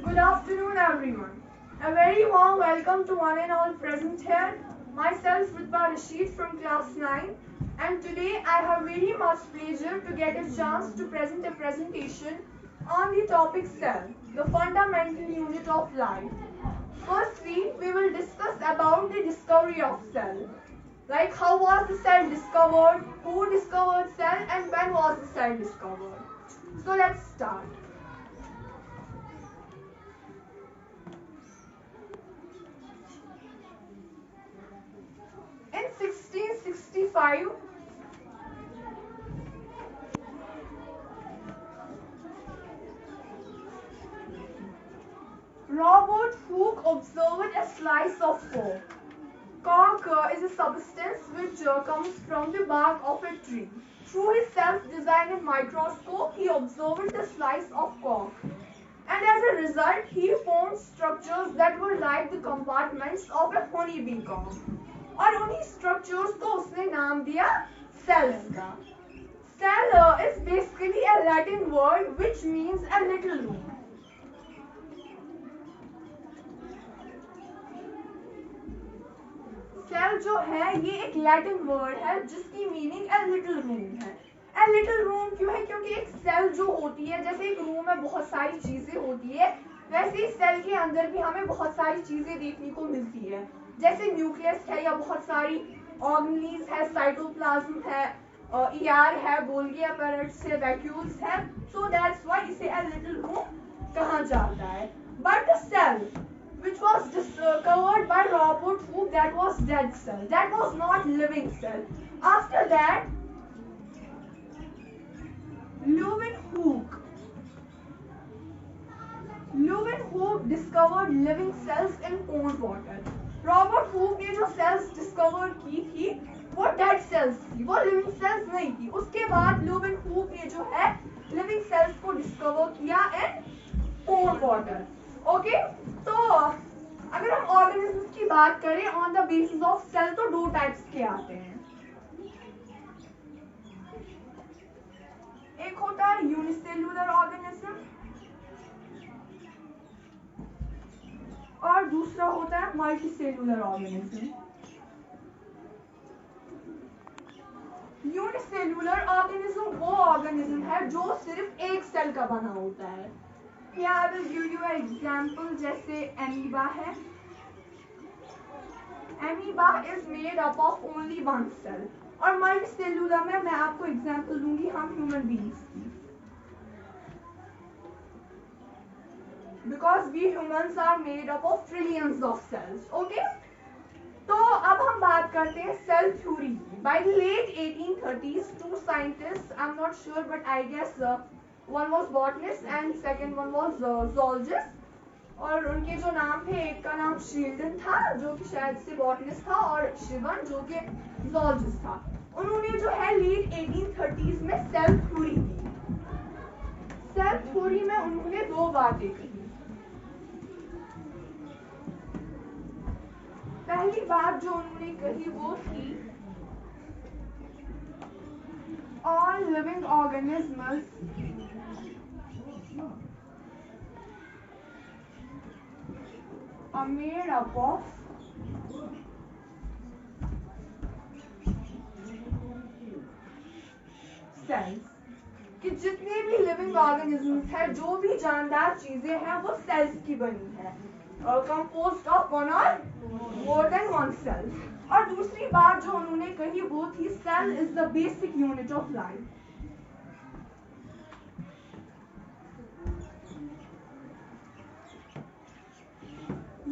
Good afternoon, everyone. A very warm welcome to one and all present here. Myself, Ritba Rashid from class 9, and today I have very much pleasure to get a chance to present a presentation on the topic cell, the fundamental unit of life. Firstly, we will discuss about the discovery of cell. Like how was the cell discovered, who discovered cell, and when was the cell discovered. So let's start. In 1665, Robert Hooke observed a slice of cork. Cork is a substance which comes from the bark of a tree. Through his self-designed microscope, he observed the slice of cork. And as a result, he found structures that were like the compartments of a honeybee comb. और उन्हीं structures को उसने नाम दिया cells का. Cell is basically a Latin word which means a little room. Cell जो है ये एक लैटिन वर्ड है जिसकी मीनिंग ए लिटिल रूम है. ए लिटिल रूम क्यों है? क्योंकि एक सेल जो होती है, जैसे एक रूम में बहुत सारी चीजें होती है, वैसे ही सेल के अंदर भी हमें बहुत सारी चीजें देखने को मिलती है. जैसे न्यूक्लियस है या बहुत सारी ऑर्गेनीज है, साइटोप्लाज्म है, ईआर है, गोल्गी अपैरेटस है, वैक्यूल्स है. सो दैट्स व्हाई इसे ए लिटिल रूम कहा जाता है. But the cell which was discovered by Robert Hooke, that was dead cell. That was not living cell. After that, Leeuwenhoek discovered living cells in pond water. Robert Hooke ने जो cells discover की थी वो dead cells थी, वो living cells नहीं थी. उसके बाद Leeuwenhoek ने जो है living cells को discover किया in pond water. ओके, तो अगर हम ऑर्गेनिज्म्स की बात करें on the basis of cell तो दो टाइप्स के आते हैं. एक होता है यूनिसेल्युलर ऑर्गेनिज्म और दूसरा होता है मल्टीसेल्युलर ऑर्गेनिज्म. यूनिसेल्युलर ऑर्गेनिज्म वो ऑर्गेनिज्म है जो सिर्फ एक सेल का बना होता है. Here I will give you an example. जैसे amoeba है. Amoeba is made up of only one cell. और multicellular में मैं आपको एग्जाम्पल दूंगी हम ह्यूमन बींग्स की. Because we humans are made up of trillions of cells. Okay? तो अब हम बात करते हैं सेल थ्योरी की. By the late 1830s, two scientists, I'm not sure but I guess one was botanist and second one was zoologist. और उनके जो नाम थे, एक का नाम शील्डन था जो कि शायद से बॉटनिस्ट था और शिवन जो कि zoologist था. उन्होंने जो है लेट 1830s में सेल थ्योरी दी. सेल थ्योरी में उन्होंने दो बातें कही. पहली बात जो उन्होंने कही वो थी all living organisms are made up of cells. कि जितने भी लिविंग ऑर्गेनिजम्स है, जो भी जानदार चीजें हैं वो सेल्स की बनी है, कंपोज्ड ऑफ वन और मोर देन वन सेल. और दूसरी बात जो उन्होंने कही वो थी cell is the basic unit of life.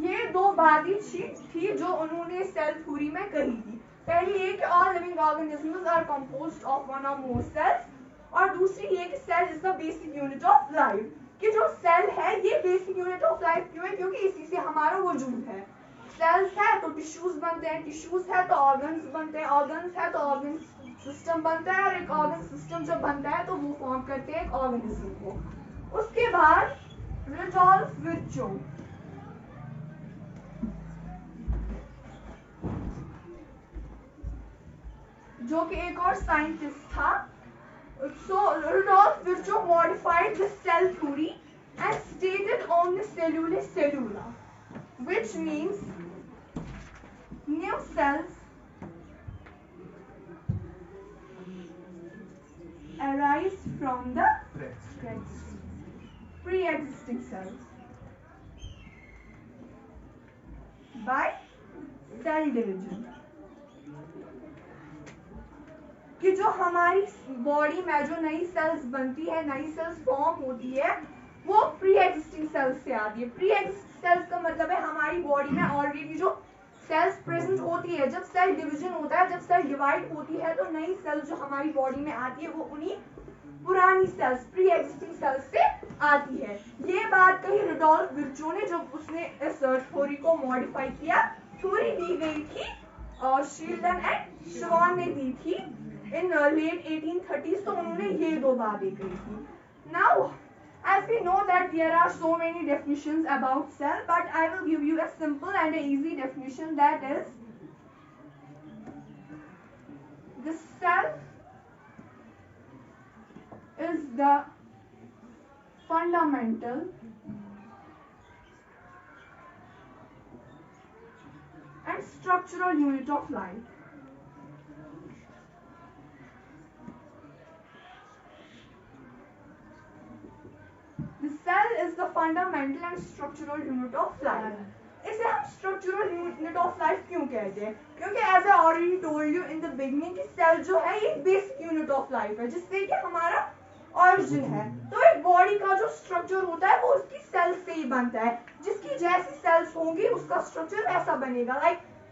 ये दो बातें थी जो उन्होंने सेल थ्योरी में कही थी. पहली ये कि all living organisms are composed of one और मोर सेल्स, और दूसरी ये कि cell is the basic unit of life. कि जो सेल है ये बेसिक यूनिट ऑफ लाइफ क्यों है? क्योंकि इसी से हमारा वजूद है. सेल्स है तो टिश्यूज बनते हैं, टिश्यूज है तो ऑर्गन्स बनते हैं, ऑर्गन्स है तो ऑर्गन सिस्टम बनता है, और एक ऑर्गन सिस्टम जब बनता है तो वो फॉर्म करते हैं एक ऑर्गेनिज्म को. उसके बाद रुडोल्फ विर्चो, जो कि एक और साइंटिस्ट था. So Rudolf Virchow modified the cell theory and stated on the cellule cellula, which means new cells arise from the pre-existing cells by cell division. कि जो हमारी बॉडी में जो नई सेल्स बनती है, नई सेल्स फॉर्म होती है, वो प्री एग्जिस्टिंग सेल्स से आती है. प्री एग्जिस्टिंग सेल्स का मतलब है हमारी बॉडी में ऑलरेडी जो सेल्स प्रेजेंट होती है. जब सेल डिवीजन होता है, जब सेल डिवाइड होती है, तो नई सेल जो हमारी बॉडी में आती है वो उन्हीं पुरानी सेल्स प्री एग्जिस्टिंग सेल्स से आती है. ये बात कही रुडोल्फ विर्चो ने, जब उसने इस थ्योरी को मॉडिफाई किया. थ्योरी दी गई थी शील्डन एंड श्वान ने दी थी इन लेट 1830s. तो उन्होंने ये दो बातें कही थी. Now as we know that there are so many definitions about cell, but I will give you a simple and a easy definition, that is the cell is the fundamental and structural unit of life. The cell is the fundamental and structural unit of life. इसे हम structural unit of life क्यों कहते हैं? क्योंकि as I already told you in the beginning कि cell जो है ये basic unit of life है, जिससे कि हमारा origin है. तो एक body का जो structure होता है वो उसकी cells से ही बनता है. जिसकी जैसी cells होंगी उसका structure ऐसा बनेगा. Like